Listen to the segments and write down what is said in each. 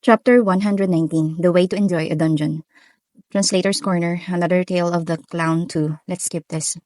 Chapter 119 The Way to Enjoy a Dungeon. Translator's Corner, another tale of the clown too. Let's skip this.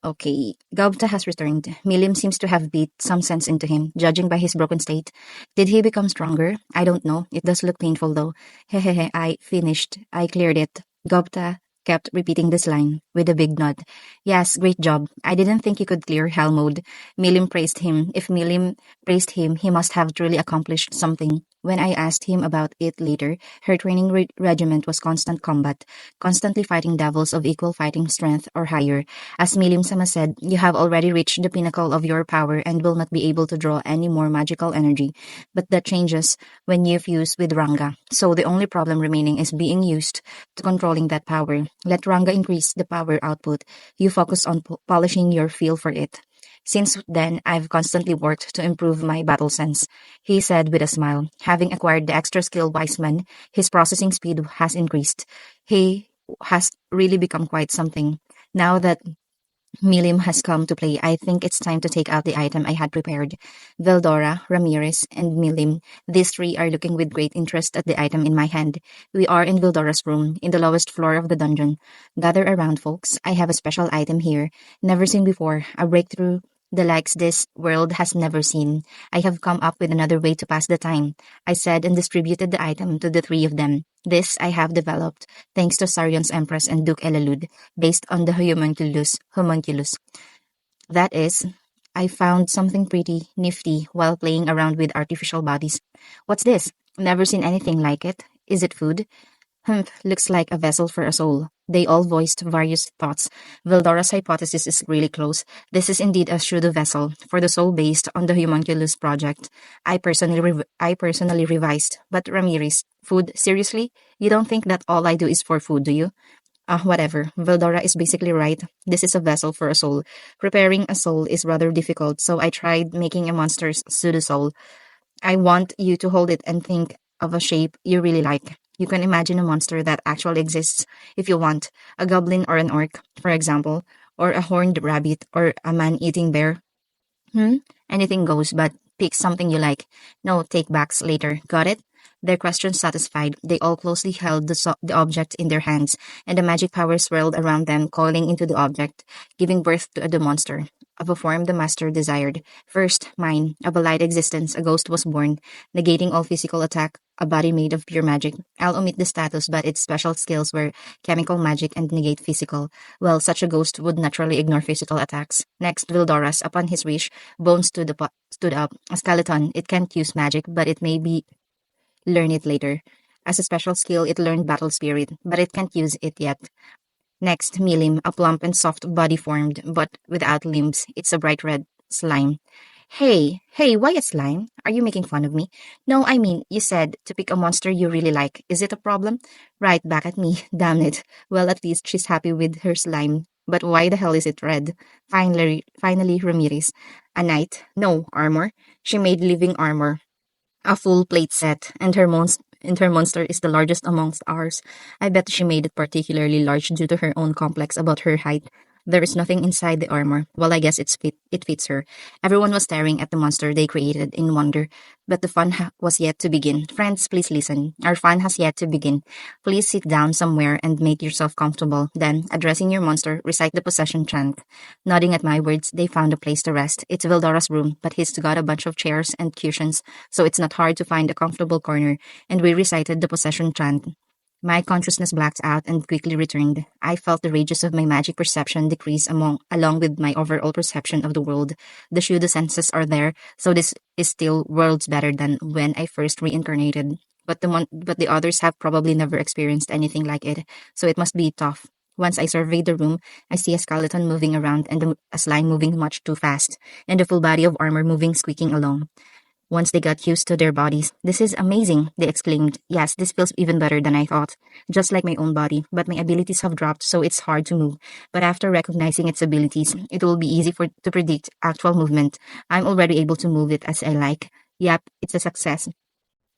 Okay, Gobta has returned. Milim seems to have beat some sense into him, judging by his broken state. Did he become stronger? I don't know. It does look painful though. Hehehe, I finished. I cleared it. Gobta kept repeating this line, with a big nod. Yes, great job. I didn't think you could clear hell mode. Milim praised him. If Milim praised him, he must have truly accomplished something. When I asked him about it later, her training regiment was constant combat, constantly fighting devils of equal fighting strength or higher. As Milim-sama said, you have already reached the pinnacle of your power and will not be able to draw any more magical energy. But that changes when you fuse with Ranga. So the only problem remaining is being used to controlling that power. Let Ranga increase the power output. You focus on polishing your feel for it. Since then, I've constantly worked to improve my battle sense, he said with a smile. Having acquired the extra skill Wiseman, his processing speed has increased. He has really become quite something. Now that Milim has come to play, I think it's time to take out the item I had prepared. Veldora, Ramirez, and Milim, these three are looking with great interest at the item in my hand. We are in Veldora's room, in the lowest floor of the dungeon. Gather around, folks. I have a special item here, never seen before, a breakthrough the likes this world has never seen. I have come up with another way to pass the time, I said and distributed the item to the three of them. This I have developed, thanks to Sarion's Empress and Duke Elalud, based on the homunculus. That is, I found something pretty nifty while playing around with artificial bodies. What's this? Never seen anything like it. Is it food? Humph, looks like a vessel for a soul. They all voiced various thoughts. Veldora's hypothesis is really close. This is indeed a pseudo vessel for the soul based on the homunculus project. I personally revised. But Ramirez, food? Seriously? You don't think that all I do is for food, do you? Whatever. Veldora is basically right. This is a vessel for a soul. Preparing a soul is rather difficult, so I tried making a monster's pseudo soul. I want you to hold it and think of a shape you really like. You can imagine a monster that actually exists if you want. A goblin or an orc, for example, or a horned rabbit or a man-eating bear. Anything goes, but pick something you like. No take-backs later. Got it? Their questions satisfied, they all closely held the object in their hands, and the magic power swirled around them, coiling into the object, giving birth to the monster. Of a form the master desired. First, mine. Of a light existence, a ghost was born, negating all physical attack, a body made of pure magic. I'll omit the status, but its special skills were chemical magic and negate physical. Well, such a ghost would naturally ignore physical attacks. Next, Vildoras, upon his wish, Bones stood up. A skeleton. It can't use magic, but it may be learn it later. As a special skill, it learned battle spirit, but it can't use it yet. Next, Milim, a plump and soft body formed, but without limbs. It's a bright red slime. Hey, why a slime? Are you making fun of me? No, I mean, you said to pick a monster you really like. Is it a problem? Right back at me. Damn it. Well, at least she's happy with her slime. But why the hell is it red? Finally, Ramirez. A knight? No, armor. She made living armor, a full plate set, and her monster is the largest amongst ours. I bet she made it particularly large due to her own complex about her height. There is nothing inside the armor. Well, I guess it fits her. Everyone was staring at the monster they created in wonder, but the fun was yet to begin. Friends, please listen. Our fun has yet to begin. Please sit down somewhere and make yourself comfortable. Then, addressing your monster, recite the possession chant. Nodding at my words, they found a place to rest. It's Vildora's room, but he's got a bunch of chairs and cushions, so it's not hard to find a comfortable corner, and we recited the possession chant. My consciousness blacked out and quickly returned. I felt the rages of my magic perception decrease along with my overall perception of the world. The pseudo senses are there, so this is still worlds better than when I first reincarnated. But the others have probably never experienced anything like it, so it must be tough. Once I surveyed the room, I see a skeleton moving around and a slime moving much too fast, and a full body of armor moving squeaking along. Once they got used to their bodies, "This is amazing," they exclaimed. "Yes, this feels even better than I thought. Just like my own body, but my abilities have dropped, so it's hard to move. But after recognizing its abilities, it will be easy to predict actual movement. I'm already able to move it as I like. Yep, it's a success.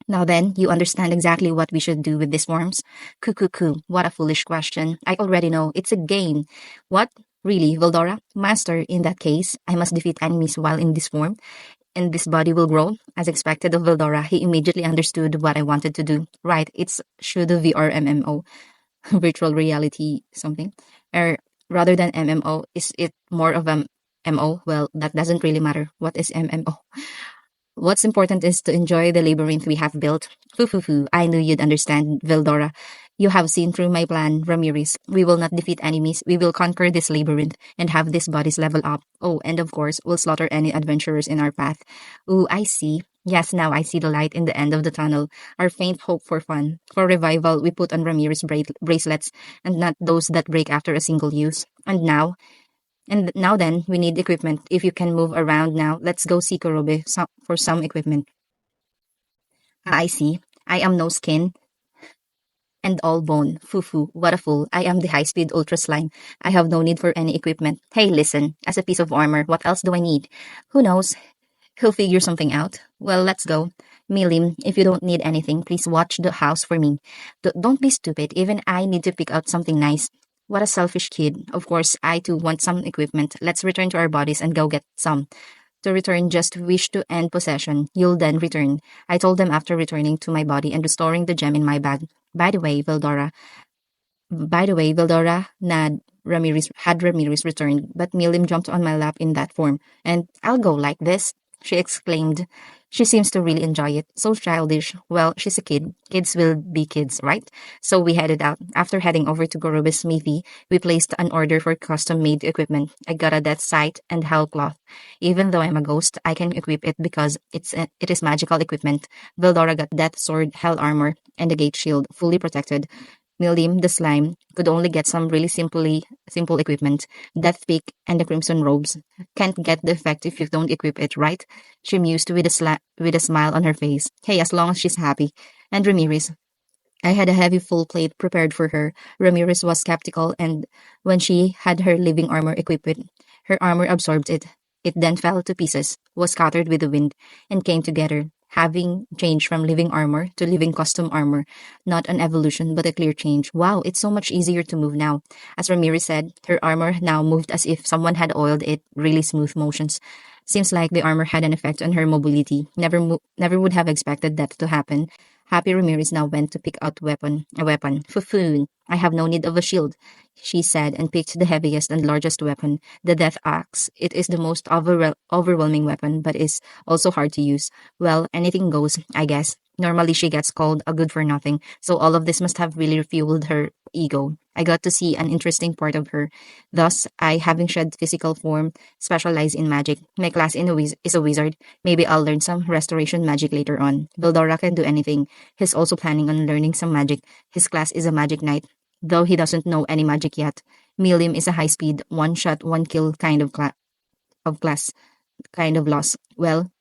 Now then, you understand exactly what we should do with these worms?" Coo. What a foolish question. I already know. It's a game. What? Really, Veldora? Master, in that case, I must defeat enemies while in this form. and this body will grow. As expected of Vildora, he immediately understood what I wanted to do. Right, it's should VR MMO, virtual reality something. Or rather than MMO, is it more of a MO? Well, that doesn't really matter. What is MMO? What's important is to enjoy the labyrinth we have built. Foo foo foo, I knew you'd understand, Vildora. You have seen through my plan, Ramirez. We will not defeat enemies. We will conquer this labyrinth and have these bodies level up. Oh, and of course, we'll slaughter any adventurers in our path. Ooh, I see. Yes, now I see the light in the end of the tunnel. Our faint hope for fun. For revival, we put on Ramirez bracelets, and not those that break after a single use. And now then, we need equipment. If you can move around now, let's go see Kurobe for some equipment. Ah, I see. I am no skin and all bone. Foo, what a fool. I am the high-speed ultra slime. I have no need for any equipment. Hey, listen. As a piece of armor, what else do I need? Who knows? He'll figure something out. Well, let's go. Milim, if you don't need anything, please watch the house for me. Don't be stupid. Even I need to pick out something nice. What a selfish kid. Of course, I too want some equipment. Let's return to our bodies and go get some. To return, just wish to end possession. You'll then return. I told them after returning to my body and restoring the gem in my bag. By the way, Vildora had Ramirez returned, but Milim jumped on my lap in that form. And I'll go like this, she exclaimed. She seems to really enjoy it. So childish. Well, she's a kid. Kids will be kids, right? So we headed out. After heading over to Goroba's smithy, we placed an order for custom-made equipment. I got a death sight and hell cloth. Even though I'm a ghost, I can equip it because it is magical equipment. Vildora got death sword, hell armor, and a gate shield, fully protected. Milim, the slime, could only get some really simple equipment, Death Peak and the Crimson Robes. Can't get the effect if you don't equip it, right? She mused with a smile on her face. Hey, as long as she's happy. And Ramirez, I had a heavy full plate prepared for her. Ramirez was skeptical, and when she had her living armor equipped, her armor absorbed it. It then fell to pieces, was scattered with the wind, and came together, having changed from living armor to living custom armor. Not an evolution, but a clear change. Wow, it's so much easier to move now. As Ramirez said, her armor now moved as if someone had oiled it, really smooth motions. Seems like the armor had an effect on her mobility. Never would have expected that to happen. Happy Ramirez now went to pick out a weapon. Fufun, I have no need of a shield, she said, and picked the heaviest and largest weapon, the death axe. It is the most overwhelming weapon, but is also hard to use. Well, anything goes, I guess. Normally she gets called a good for nothing, so all of this must have really fueled her ego. I got to see an interesting part of her. Thus, I, having shed physical form, specialize in magic. My class is a wizard. Maybe I'll learn some restoration magic later on. Vildora can do anything. He's also planning on learning some magic. His class is a magic knight, though he doesn't know any magic yet. Milim is a high-speed, one-shot, one-kill class kind of loss. Well,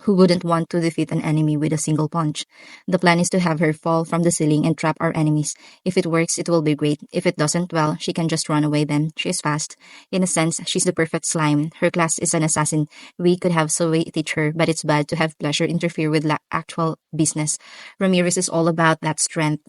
who wouldn't want to defeat an enemy with a single punch? The plan is to have her fall from the ceiling and trap our enemies. If it works, it will be great. If it doesn't, well, she can just run away then. She is fast. In a sense, she's the perfect slime. Her class is an assassin. We could have Zoe teach her, but it's bad to have pleasure interfere with actual business. Ramirez is all about that strength.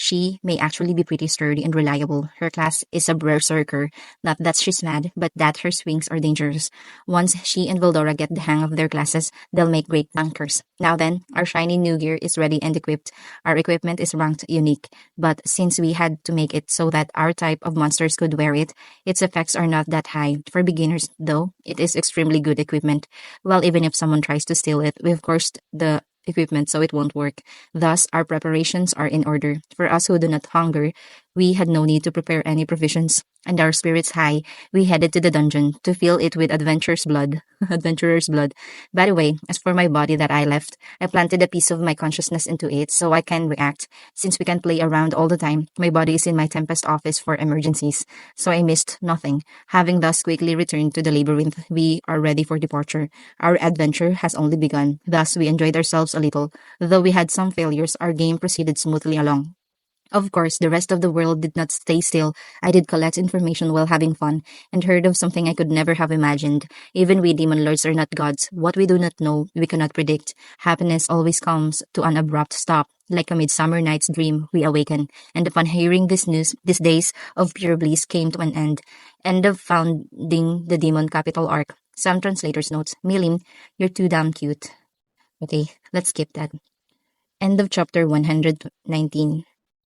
She may actually be pretty sturdy and reliable. Her class is a berserker. Not that she's mad, but that her swings are dangerous. Once she and Vildora get the hang of their classes, they'll make great tankers. Now then, our shiny new gear is ready and equipped. Our equipment is ranked unique, but since we had to make it so that our type of monsters could wear it, its effects are not that high. For beginners, though, it is extremely good equipment. Well, even if someone tries to steal it, we've cursed the equipment so it won't work. Thus, our preparations are in order. For us who do not hunger, we had no need to prepare any provisions. And our spirits high, we headed to the dungeon to fill it with adventurer's blood. adventurer's blood. By the way, as for my body that I left, I planted a piece of my consciousness into it so I can react. Since we can play around all the time, my body is in my Tempest office for emergencies, so I missed nothing. Having thus quickly returned to the labyrinth, we are ready for departure. Our adventure has only begun. Thus, we enjoyed ourselves a little. Though we had some failures, our game proceeded smoothly along. Of course, the rest of the world did not stay still. I did collect information while having fun, and heard of something I could never have imagined. Even we demon lords are not gods. What we do not know, we cannot predict. Happiness always comes to an abrupt stop. Like a midsummer night's dream, we awaken, and upon hearing this news, these days of pure bliss came to an end. End of founding the demon capital arc. Some translators notes, Milim, you're too damn cute. Okay, let's skip that. End of chapter 119.